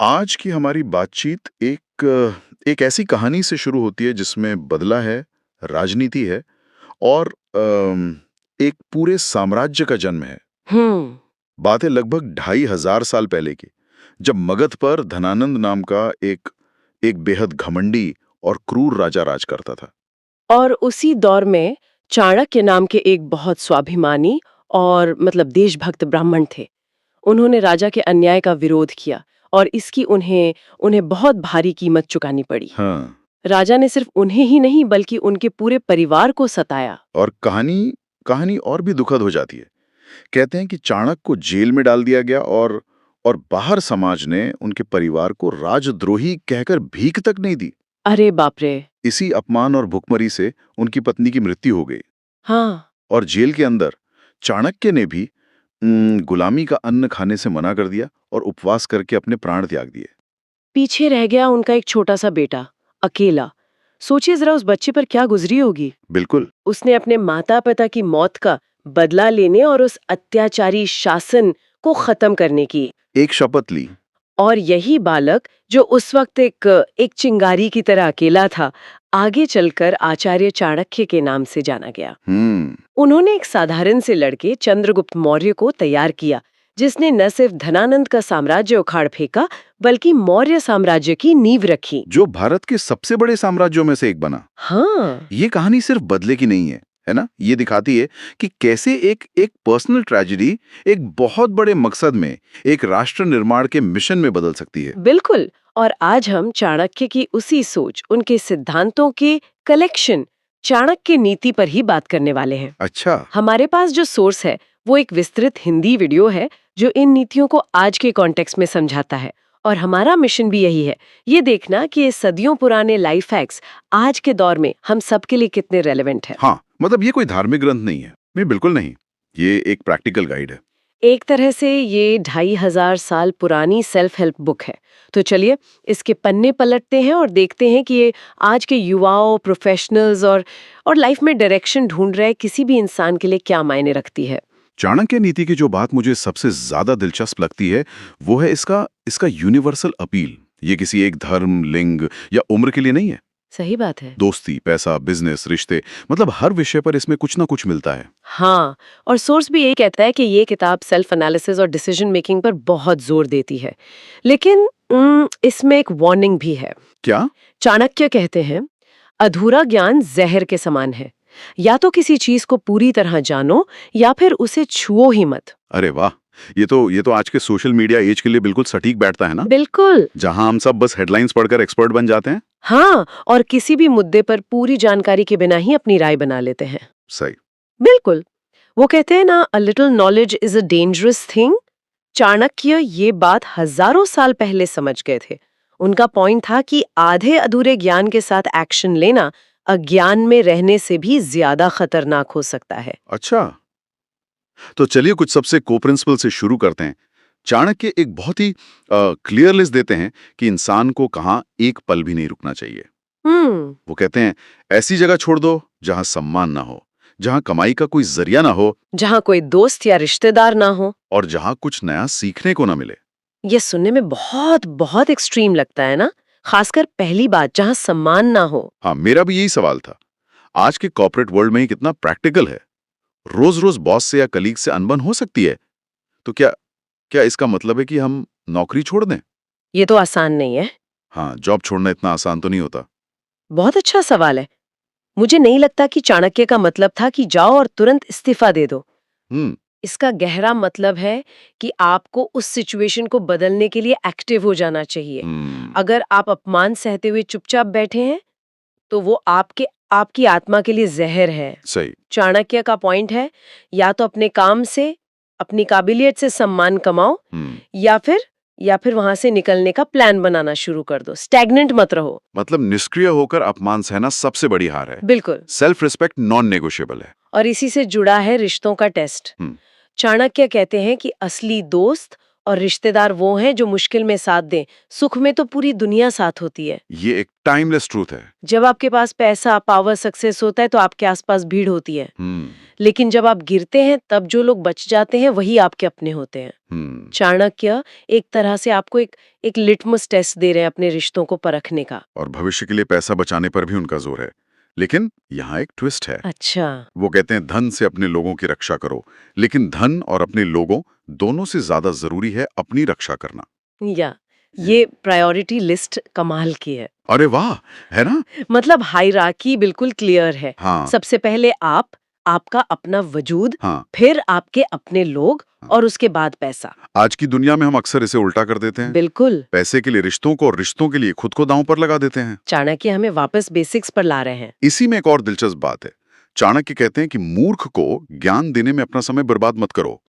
आज की हमारी बातचीत एक ऐसी कहानी से शुरू होती है जिसमें बदला है, राजनीति है और एक पूरे साम्राज्य का जन्म है। हम्म। बात है लगभग 2500 साल पहले की, जब मगध पर धनानंद नाम का एक एक बेहद घमंडी और क्रूर राजा राज करता था। और उसी दौर में चाणक्य नाम के एक बहुत स्वाभिमानी और देशभक्त ब्राह्मण थे। उन्होंने राजा के अन्याय का विरोध किया और इसकी उन्हें उन्हें बहुत भारी कीमत चुकानी पड़ी। हाँ, राजा ने सिर्फ उन्हें ही नहीं बल्कि उनके पूरे परिवार को सताया। और कहानी कहानी और भी दुखद हो जाती है। कहते हैं कि चाणक्य को जेल में डाल दिया गया और बाहर समाज ने उनके परिवार को राजद्रोही कहकर भीख तक नहीं दी। अरे बाप रे। इसी अपमान और भुखमरी से उनकी पत्नी की मृत्यु हो गई। हाँ। और जेल के अंदर चाणक्य ने भी गुलामी का अन्न खाने से मना कर दिया और उपवास करके अपने प्राण त्याग दिए। पीछे रह गया उनका एक छोटा सा बेटा, अकेला। सोचिए जरा उस बच्चे पर क्या गुजरी होगी। बिल्कुल। उसने अपने माता पिता की मौत का बदला लेने और उस अत्याचारी शासन को खत्म करने की एक शपथ ली। और यही बालक जो उस वक्त एक चिंगारी की तरह अकेला था, आगे चलकर आचार्य चाणक्य के नाम से जाना गया। उन्होंने एक साधारण से लड़के चंद्रगुप्त मौर्य को तैयार किया, जिसने न सिर्फ धनानंद का साम्राज्य उखाड़ फेंका बल्कि मौर्य साम्राज्य की नींव रखी। जो भारत के सबसे बड़े साम्राज्यों में से एक बना। हाँ। ये कहानी सिर्फ बदले की नहीं है ना? ये दिखाती है कि कैसे एक एक पर्सनल ट्रेजेडी एक बहुत बड़े मकसद में, एक राष्ट्र निर्माण के मिशन में बदल सकती है। बिल्कुल। और आज हम चाणक्य की उसी सोच, उनके सिद्धांतों के कलेक्शन, चाणक्य नीति पर ही बात करने वाले हैं। अच्छा। हमारे पास जो सोर्स है वो एक विस्तृत हिंदी वीडियो है जो इन नीतियों को आज के कॉन्टेक्स्ट में समझाता है। और हमारा मिशन भी यही है, ये देखना कि ये सदियों पुराने लाइफ हैक्स आज के दौर में हम सबके लिए कितने रेलेवेंट है। हाँ, मतलब ये कोई धार्मिक ग्रंथ नहीं है। नहीं, बिल्कुल नहीं। ये एक प्रैक्टिकल गाइड है। एक तरह से ये 2500 साल पुरानी सेल्फ हेल्प बुक है। तो चलिए इसके पन्ने पलटते हैं और देखते हैं कि ये आज के युवाओं, प्रोफेशनल्स और लाइफ में डायरेक्शन ढूंढ रहे किसी भी इंसान के लिए क्या मायने रखती है। चाणक्य नीति की जो बात मुझे सबसे ज्यादा दिलचस्प लगती है वो है इसका यूनिवर्सल अपील। ये किसी एक धर्म, लिंग या उम्र के लिए नहीं है। सही बात है। दोस्ती, पैसा, बिजनेस, रिश्ते, मतलब हर विषय पर इसमें कुछ ना कुछ मिलता है। हाँ, और सोर्स भी यही कहता है कि ये किताब सेल्फ एनालिसिस और डिसीजन मेकिंग पर बहुत जोर देती है। लेकिन इसमें एक वार्निंग भी है। क्या? चाणक्य कहते हैं, अधूरा ज्ञान जहर के समान है। या तो किसी चीज को पूरी तरह जानो या फिर उसे छुओ ही मत। अरे वाह, ये तो आज के सोशल मीडिया एज के लिए बिल्कुल सटीक बैठता है ना? बिल्कुल। जहां हम सब बस हेडलाइंस पढ़कर एक्सपर्ट बन जाते हैं। हाँ, और किसी भी मुद्दे पर पूरी जानकारी के बिना ही अपनी राय बना लेते हैं। सही। बिल्कुल। वो कहते हैं ना, a little knowledge is a dangerous thing. Chanakya ये बात हजारों साल पहले समझ गए थे। उनका पॉइंट था कि आधे अधूरे ज्ञान के साथ एक्शन लेना अज्ञान में रहने से भी ज्यादा खतरनाक हो सकता है। अच्छा, तो चलिए कुछ सबसे को प्रिंसिपल से शुरू करते हैं। चाणक्य एक बहुत ही क्लियर लिस्ट देते हैं कि इंसान को कहाँ एक पल भी नहीं रुकना चाहिए। वो कहते हैं ऐसी जगह छोड़ दो जहां सम्मान ना हो, जहां कमाई का कोई जरिया ना हो, जहाँ कोई दोस्त या रिश्तेदार ना हो। और जहां कुछ नया सीखने को ना मिले। ये सुनने में बहुत बहुत एक्सट्रीम लगता है ना, खासकर पहली बात, जहाँ सम्मान ना हो। हाँ, मेरा भी यही सवाल था। आज के कॉर्पोरेट वर्ल्ड में ही कितना प्रैक्टिकल है। रोज रोज बॉस से या कलीग से अनबन हो सकती है। तो क्या क्या इसका मतलब है कि हम नौकरी छोड़ दें? ये तो आसान नहीं है। हाँ, जॉब छोड़ना इतना आसान तो नहीं होता। बहुत अच्छा सवाल है। मुझे नहीं लगता कि चाणक्य का मतलब था कि जाओ और तुरंत इस्तीफा दे दो। हम्म। इसका गहरा मतलब है कि आपको उस सिचुएशन को बदलने के लिए एक्टिव हो जाना चाहिए। अगर आप अपमान सहते हुए चुपचाप बैठे हैं तो वो आपकी आत्मा के लिए जहर है। सही। चाणक्य का पॉइंट है, या तो अपने काम से, अपनी काबिलियत से सम्मान कमाओ, या फिर वहां से निकलने का प्लान बनाना शुरू कर दो। स्टैग्नेंट मत रहो। मतलब निष्क्रिय होकर अपमान सहना सबसे बड़ी हार है। बिल्कुल। सेल्फ रिस्पेक्ट नॉन नेगोशिएबल है। और इसी से जुड़ा है रिश्तों का टेस्ट। चाणक्य कहते हैं कि असली दोस्त और रिश्तेदार वो हैं जो मुश्किल में साथ दें, सुख में तो पूरी दुनिया साथ होती है। ये एक टाइमलेस ट्रूथ है। जब आपके पास पैसा, पावर, सक्सेस होता है तो आपके आसपास भीड़ होती है। लेकिन जब आप गिरते हैं तब जो लोग बच जाते हैं वही आपके अपने होते हैं। चाणक्य एक तरह से आपको एक लिटमस टेस्ट दे रहे हैं अपने रिश्तों को परखने का। और भविष्य के लिए पैसा बचाने पर भी उनका जोर है। लेकिन यहाँ एक ट्विस्ट है। अच्छा। वो कहते हैं धन से अपने लोगों की रक्षा करो, लेकिन धन और अपने लोगों दोनों से ज्यादा जरूरी है अपनी रक्षा करना। ये प्रायोरिटी लिस्ट कमाल की है। अरे वाह, है ना? मतलब हायरार्की बिल्कुल क्लियर है। हाँ। सबसे पहले आपका अपना वजूद, हाँ। फिर आपके अपने लोग, और उसके बाद पैसा। आज की दुनिया में हम अक्सर इसे उल्टा कर देते हैं। बिल्कुल। पैसे के लिए रिश्तों को और रिश्तों के लिए खुद को दांव पर लगा देते हैं। चाणक्य हमें वापस बेसिक्स पर ला रहे हैं। इसी में एक और दिलचस्प बात है। चाणक्य कहते हैं कि मूर्ख को ज्ञान देने में अपना समय बर्बाद मत करो।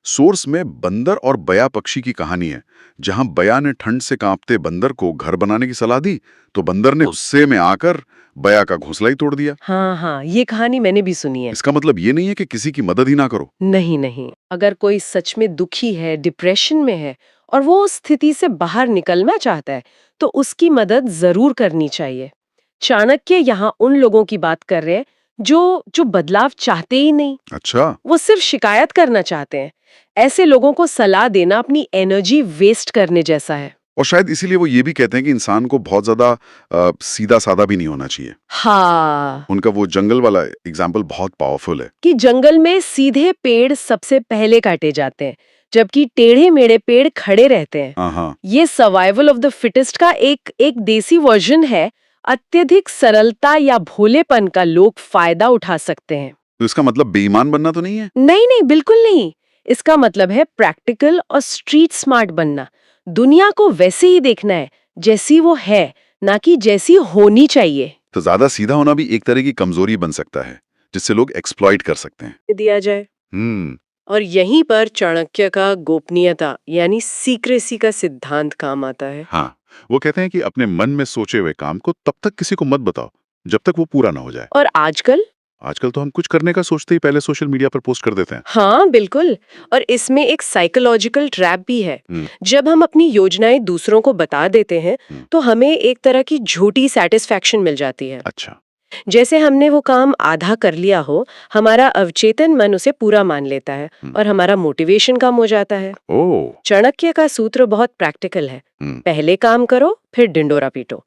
सोर्स में बंदर और बया पक्षी की कहानी है, जहां बया ने ठंड से कांपते बंदर को घर बनाने की सलाह दी, तो बंदर ने गुस्से में आकर बया का घोंसला ही तोड़ दिया। हाँ, ये कहानी मैंने भी सुनी है। इसका मतलब ये नहीं है कि किसी की मदद ही ना करो। नहीं। अगर कोई सच में दुखी है, डिप्रेशन में है और वो उस स्थिति से बाहर निकलना चाहता है, तो उसकी मदद जरूर करनी चाहिए। चाणक्य यहाँ उन लोगों की बात कर रहे हैं जो बदलाव चाहते ही नहीं। अच्छा। वो सिर्फ शिकायत करना चाहते हैं। ऐसे लोगों को सलाह देना अपनी एनर्जी वेस्ट करने जैसा है। और शायद इसीलिए वो ये भी कहते हैं कि इंसान को बहुत ज्यादा सीधा साधा भी नहीं होना चाहिए। हाँ। उनका वो जंगल वाला एग्जाम्पल बहुत पावरफुल है कि जंगल में सीधे पेड़ सबसे पहले काटे जाते हैं, जबकि टेढ़े मेढ़े पेड़ खड़े रहते हैं। ये सर्वाइवल ऑफ द फिटेस्ट का एक देसी वर्जन है। अत्यधिक सरलता या भोलेपन का लोग फायदा उठा सकते हैं। तो इसका मतलब बेईमान बनना तो नहीं है? नहीं, बिल्कुल नहीं। इसका मतलब है प्रैक्टिकल और स्ट्रीट स्मार्ट बनना। दुनिया को वैसे ही देखना है जैसी वो है, ना कि जैसी होनी चाहिए। तो ज्यादा सीधा होना भी एक तरह की कमजोरी बन सकता है, जिससे लोग एक्सप्लॉइट कर सकते हैं। दिया जाए। और यहीं पर चाणक्य का गोपनीयता यानी सीक्रेसी का सिद्धांत काम आता है। हाँ, वो कहते हैं कि अपने मन में सोचे हुए काम को तब तक किसी को मत बताओ जब तक वो पूरा ना हो जाए। और आजकल तो हम कुछ करने का सोचते ही पहले सोशल मीडिया पर पोस्ट कर देते हैं। हाँ, बिल्कुल। और इसमें एक साइकोलॉजिकल ट्रैप भी है। जब हम अपनी योजनाएं दूसरों को बता देते हैं, तो हमें एक तरह की झूठी सेटिस्फैक्शन मिल जाती है। अच्छा। जैसे हमने वो काम आधा कर लिया हो, हमारा अवचेतन मन उसे पूरा मान लेता है और हमारा मोटिवेशन कम हो जाता है। चाणक्य का सूत्र बहुत प्रैक्टिकल है। पहले काम करो, फिर डिंडोरा पीटो।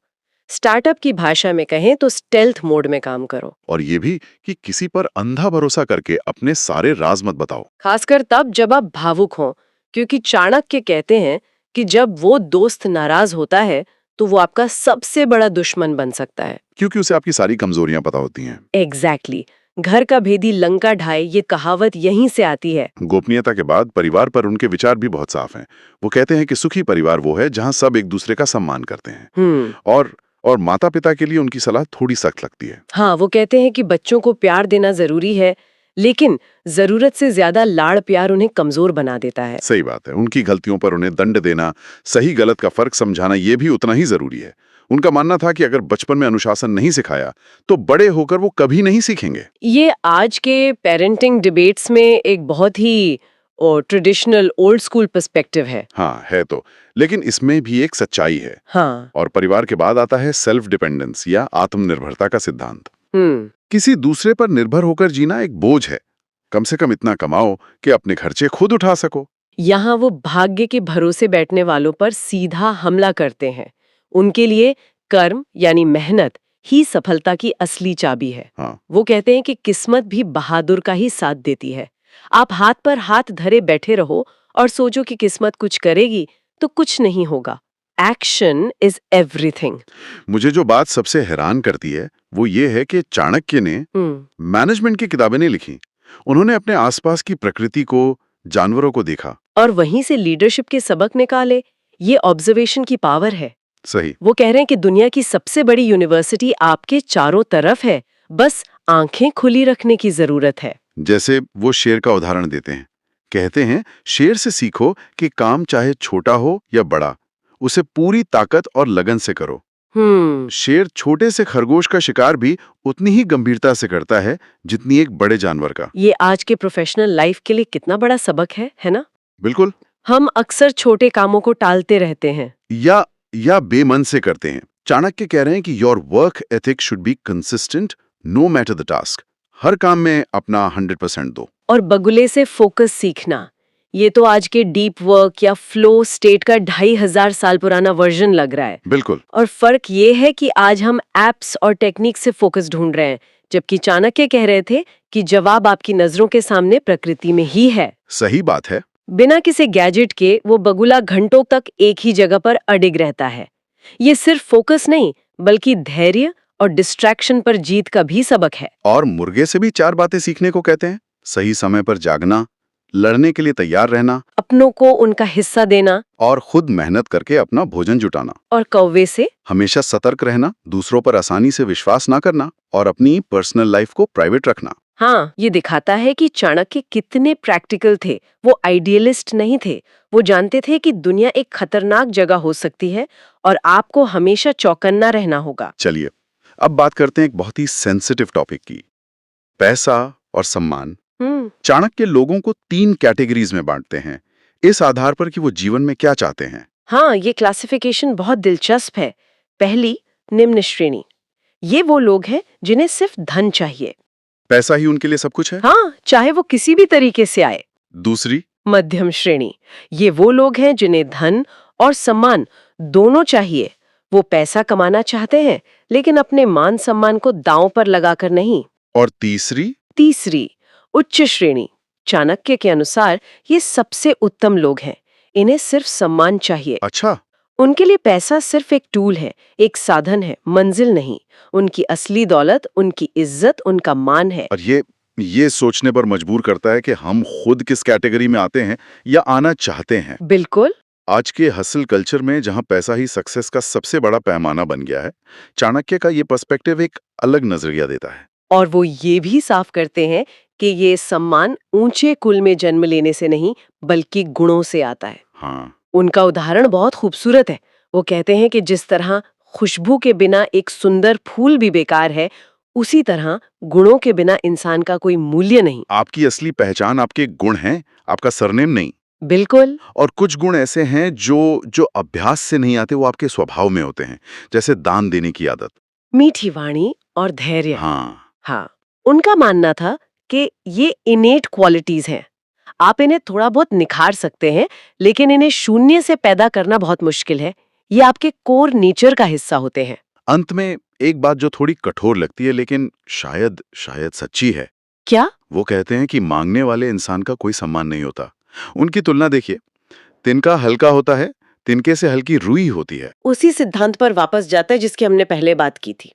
स्टार्टअप की भाषा में कहें तो स्टेल्थ मोड में काम करो। और ये भी कि किसी पर अंधा भरोसा करके अपने सारे राज मत बताओ, खासकर तब जब आप भावुक हों, क्योंकि चाणक्य कहते हैं कि जब वो दोस्त नाराज होता है तो वो आपका सबसे बड़ा दुश्मन बन सकता है, क्योंकि उसे आपकी सारी कमजोरियां पता होती हैं। एग्जैक्टली। घर का भेदी लंका ढाए, ये कहावत यहीं से आती है। गोपनीयता के बाद परिवार पर उनके विचार भी बहुत साफ हैं। वो कहते हैं कि सुखी परिवार वो है जहां सब एक दूसरे का सम्मान करते हैं। और माता पिता के लिए उनकी सलाह थोड़ी सख्त लगती है। हाँ, वो कहते हैं कि बच्चों को प्यार देना जरूरी है, लेकिन जरूरत से ज्यादा लाड़ प्यार उन्हें कमजोर बना देता है। सही बात है। उनकी गलतियों पर उन्हें दंड देना, सही गलत का फर्क समझाना, ये भी उतना ही जरूरी है। उनका मानना था कि अगर बचपन में अनुशासन नहीं सिखाया तो बड़े होकर वो कभी नहीं सीखेंगे। ये आज के पेरेंटिंग डिबेट्स में एक बहुत ही ट्रेडिशनल ओल्ड स्कूल पर्सपेक्टिव है। हाँ, है तो, लेकिन इसमें भी एक सच्चाई है। हाँ। और परिवार के बाद आता है सेल्फ डिपेंडेंस या आत्मनिर्भरता का सिद्धांत। किसी दूसरे पर निर्भर होकर जीना एक बोझ है। कम से कम इतना कमाओ कि अपने खर्चे खुद उठा सको। यहाँ वो भाग्य के भरोसे बैठने वालों पर सीधा हमला करते हैं। उनके लिए कर्म यानी मेहनत ही सफलता की असली चाबी है। हाँ। वो कहते हैं कि किस्मत भी बहादुर का ही साथ देती है। आप हाथ पर हाथ धरे बैठे रहो और सोचो कि किस्मत कुछ करेगी, तो कुछ नहीं होगा। Action is everything. मुझे जो बात सबसे हैरान करती है वो ये है कि चाणक्य ने मैनेजमेंट की किताबें नहीं लिखी। उन्होंने अपने आसपास की प्रकृति को, जानवरों को देखा और वहीं से लीडरशिप के सबक निकाले। ये ऑब्जर्वेशन की पावर है। सही। वो कह रहे हैं कि दुनिया की सबसे बड़ी यूनिवर्सिटी आपके चारों तरफ है, बस आंखें खुली रखने की जरूरत है। जैसे वो शेर का उदाहरण देते हैं। कहते हैं, शेर से सीखो कि काम चाहे छोटा हो या बड़ा, उसे पूरी ताकत और लगन से करो। शेर छोटे से खरगोश का शिकार भी उतनी ही गंभीरता से करता है जितनी एक बड़े जानवर का। ये आज के प्रोफेशनल लाइफ के लिए कितना बड़ा सबक है ना? बिल्कुल। हम अक्सर छोटे कामों को टालते रहते हैं या बेमन से करते हैं। चाणक्य कह रहे हैं कि your work ethic should be consistent no matter the task. हर काम में अपना 100% दो। और बगुले से फोकस सीखना, ये तो आज के डीप वर्क या फ्लो स्टेट का 2500 साल पुराना वर्जन लग रहा है। बिल्कुल। और फर्क ये है कि आज हम एप्स और टेक्निक से फोकस ढूंढ रहे हैं, जबकि चाणक्य कह रहे थे कि जवाब आपकी नजरों के सामने प्रकृति में ही है। सही बात है। बिना किसी गैजेट के वो बगुला घंटों तक एक ही जगह पर अडिग रहता है। ये सिर्फ फोकस नहीं, बल्कि धैर्य और डिस्ट्रैक्शन पर जीत का भी सबक है। और मुर्गे से भी 4 बातें सीखने को कहते हैं। सही समय पर जागना, लड़ने के लिए तैयार रहना, अपनों को उनका हिस्सा देना, और खुद मेहनत करके अपना भोजन जुटाना। और कौवे से हमेशा सतर्क रहना, दूसरों पर आसानी से विश्वास ना करना, और अपनी पर्सनल लाइफ को प्राइवेट रखना। हाँ, ये दिखाता है कि चाणक्य कितने प्रैक्टिकल थे। वो आइडियलिस्ट नहीं थे। वो जानते थे कि दुनिया एक खतरनाक जगह हो सकती है और आपको हमेशा चौकन्ना रहना होगा। चलिए अब बात करते हैं एक बहुत ही सेंसिटिव टॉपिक की, पैसा और सम्मान। चाणक्य लोगों को 3 कैटेगरीज में बांटते हैं, इस आधार पर कि वो जीवन में क्या चाहते हैं। हाँ, ये क्लासिफिकेशन बहुत दिलचस्प है। पहली, निम्न श्रेणी। ये वो लोग हैं जिन्हें सिर्फ धन चाहिए। पैसा ही उनके लिए सब कुछ है। हाँ, चाहे वो किसी भी तरीके से आए। दूसरी, मध्यम श्रेणी। ये वो लोग हैं जिन्हें धन और सम्मान दोनों चाहिए। वो पैसा कमाना चाहते हैं, लेकिन अपने मान सम्मान को दांव पर लगाकर नहीं। और तीसरी, उच्च श्रेणी। चाणक्य के अनुसार ये सबसे उत्तम लोग हैं। इन्हें सिर्फ सम्मान चाहिए। अच्छा। उनके लिए पैसा सिर्फ एक टूल है, एक साधन है, मंजिल नहीं। उनकी असली दौलत, उनकी इज्जत, उनका मान है। और ये सोचने पर मजबूर करता है कि हम खुद किस कैटेगरी में आते हैं या आना चाहते हैं। बिल्कुल। आज के हसल कल्चर में जहां पैसा ही सक्सेस का सबसे बड़ा पैमाना बन गया है, चाणक्य का ये पर्सपेक्टिव एक अलग नजरिया देता है। और वो ये भी साफ करते हैं कि ये सम्मान ऊंचे कुल में जन्म लेने से नहीं, बल्कि गुणों से आता है। हाँ। उनका उदाहरण बहुत खूबसूरत है। वो कहते हैं कि जिस तरह खुशबू के बिना एक सुंदर फूल भी बेकार है, उसी तरह गुणों के बिना इंसान का कोई मूल्य नहीं। आपकी असली पहचान आपके गुण हैं, आपका सरनेम नहीं। बिल्कुल। और कुछ गुण ऐसे हैं जो अभ्यास से नहीं आते, वो आपके स्वभाव में होते हैं, जैसे दान देने की आदत, मीठी वाणी और धैर्य। हाँ। उनका मानना था कि ये इनेट क्वालिटीज हैं। आप इन्हें थोड़ा बहुत निखार सकते हैं, लेकिन इन्हें शून्य से पैदा करना बहुत मुश्किल है। ये आपके कोर नेचर का हिस्सा होते हैं। अंत में एक बात जो थोड़ी कठोर लगती है, लेकिन शायद सच्ची है। क्या? वो कहते हैं कि मांगने वाले इंसान का कोई सम्मान नहीं होता। उनकी तुलना देखिए, तिनका हल्का होता है, तिनके से हल्की रुई होती है। उसी सिद्धांत पर वापस जाता है जिसकी हमने पहले बात की थी।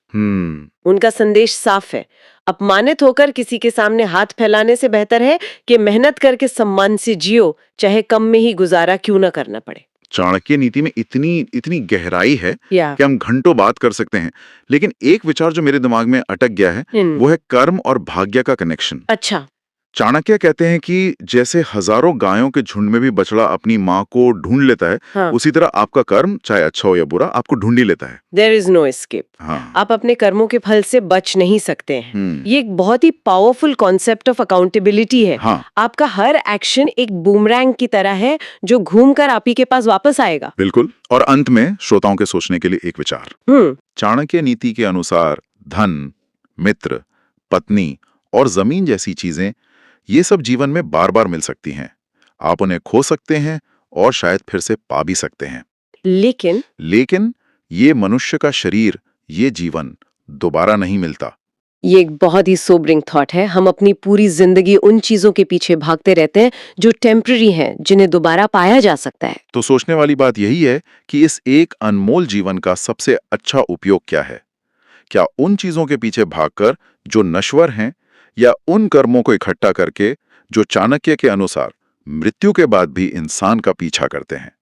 उनका संदेश साफ है। अपमानित होकर किसी के सामने हाथ फैलाने से बेहतर है कि मेहनत करके सम्मान से जियो, चाहे कम में ही गुजारा क्यों न करना पड़े। चाणक्य नीति में इतनी गहराई है कि हम घंटों बात कर सकते हैं, लेकिन एक विचार जो मेरे दिमाग में अटक गया है वो है कर्म और भाग्य का कनेक्शन। अच्छा। चाणक्य कहते हैं कि जैसे हजारों गायों के झुंड में भी बछड़ा अपनी माँ को ढूंढ लेता है, हाँ। उसी तरह आपका कर्म, चाहे अच्छा हो या बुरा, आपको ढूंढ ही लेता है। There is no escape। हाँ। आप अपने कर्मों के फल से बच नहीं सकते हैं। ये एक बहुत ही पावरफुल कॉन्सेप्ट ऑफ अकाउंटेबिलिटी है। हाँ। आपका हर एक्शन एक बूमरैंग की तरह है जो घूमकर आप ही के पास वापस आएगा। बिल्कुल। और अंत में श्रोताओं के सोचने के लिए एक विचार। चाणक्य नीति के अनुसार धन, मित्र, पत्नी और जमीन जैसी चीजें, ये सब जीवन में बार बार मिल सकती हैं। आप उन्हें खो सकते हैं और शायद फिर से पा भी सकते हैं, लेकिन ये मनुष्य का शरीर, ये जीवन दोबारा नहीं मिलता। ये एक बहुत ही सोबरिंग थॉट है। हम अपनी पूरी जिंदगी उन चीजों के पीछे भागते रहते हैं जो टेम्पररी हैं, जिन्हें दोबारा पाया जा सकता है। तो सोचने वाली बात यही है कि इस एक अनमोल जीवन का सबसे अच्छा उपयोग क्या है? क्या उन चीजों के पीछे भागकर जो नश्वर हैं, या उन कर्मों को इकट्ठा करके जो चाणक्य के अनुसार मृत्यु के बाद भी इंसान का पीछा करते हैं?